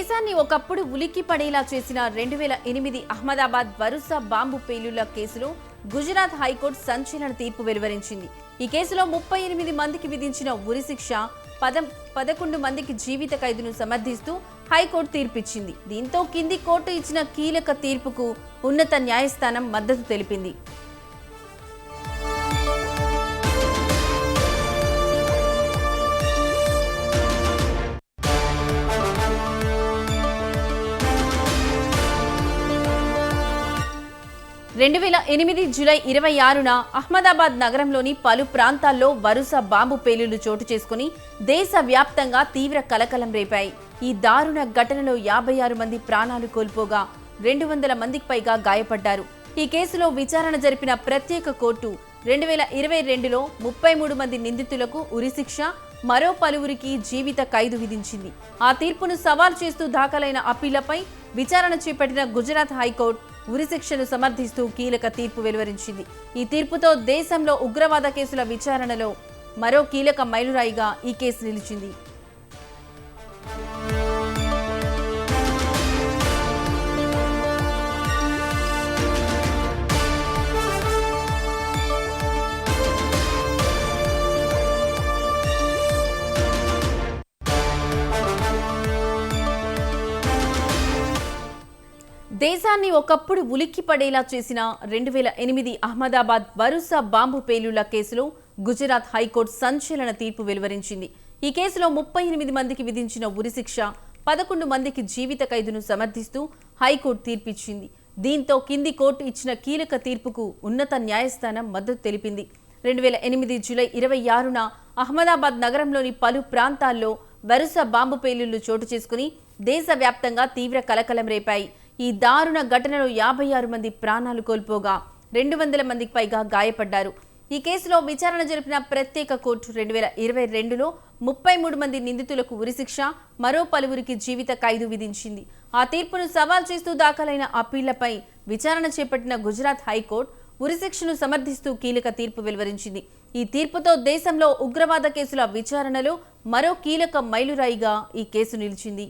దేశాన్ని ఒకప్పుడు ఉలిక్కి పడేలా చేసిన 2008 అహ్మదాబాద్ వరుస బాంబు పేలుళ్ల కేసులో గుజరాత్ హైకోర్టు సంచలన తీర్పు వెలువరించింది. ఈ కేసులో 38 మందికి విధించిన ఉరిశిక్ష 11 మందికి జీవిత ఖైదును సమర్థిస్తూ హైకోర్టు తీర్పిచ్చింది. దీంతో కింది కోర్టు ఇచ్చిన కీలక తీర్పుకు ఉన్నత న్యాయస్థానం మద్దతు తెలిపింది. జూలై 26న అహ్మదాబాద్ నగరంలోని పలు ప్రాంతాల్లో వరుస బాంబు పేలుళ్లు చోటు చేసుకుని దేశవ్యాప్తంగా తీవ్ర కలకలం రేపాయి. ఈ దారుణ ఘటనలో 56 మంది ప్రాణాలు కోల్పోగా 200 మందికి పైగా గాయపడ్డారు. ఈ కేసులో విచారణ జరిపిన ప్రత్యేక కోర్టు 2022లో 33 మంది నిందితులకు ఉరిశిక్ష, మరో పలువురికి జీవిత ఖైదు విధించింది. ఆ తీర్పును సవాల్ చేస్తూ దాఖలైన అప్పీలపై విచారణ చేపట్టిన గుజరాత్ హైకోర్టు ఉరిశిక్షను సమర్థిస్తూ కీలక తీర్పు వెలువరించింది. ఈ తీర్పుతో దేశంలో ఉగ్రవాద కేసుల విచారణలో మరో కీలక మైలురాయిగా ఈ కేసు నిలిచింది. దేశాన్ని ఒకప్పుడు ఉలిక్కి పడేలా చేసిన 2008 అహ్మదాబాద్ వరుస బాంబు పేలుళ్ల కేసులో గుజరాత్ హైకోర్టు సంచలన తీర్పు వెలువరించింది. ఈ కేసులో 38 మందికి విధించిన ఉరిశిక్ష, 11 మందికి జీవిత ఖైదును సమర్థిస్తూ హైకోర్టు తీర్పిచ్చింది. దీంతో కింది కోర్టు ఇచ్చిన కీలక తీర్పుకు ఉన్నత న్యాయస్థానం మద్దతు తెలిపింది. 2008 జూలై 26న అహ్మదాబాద్ నగరంలోని పలు ప్రాంతాల్లో వరుస బాంబు పేలుళ్లు చోటు చేసుకుని దేశవ్యాప్తంగా తీవ్ర కలకలం రేపాయి. ఈ దారుణ ఘటనలో 56 మంది ప్రాణాలు కోల్పోగా 200 మందికి పైగా గాయపడ్డారు. ఈ కేసులో విచారణ జరిపిన ప్రత్యేక కోర్టు 2022లో 33 మంది నిందితులకు ఉరిశిక్ష, మరో పలువురికి జీవిత ఖైదు విధించింది. ఆ తీర్పును సవాల్ చేస్తూ దాఖలైన అప్పీళ్లపై విచారణ చేపట్టిన గుజరాత్ హైకోర్టు ఉరిశిక్షను సమర్థిస్తూ కీలక తీర్పు వెలువరించింది. ఈ తీర్పుతో దేశంలో ఉగ్రవాద కేసుల విచారణలో మరో కీలక మైలురాయిగా ఈ కేసు నిలిచింది.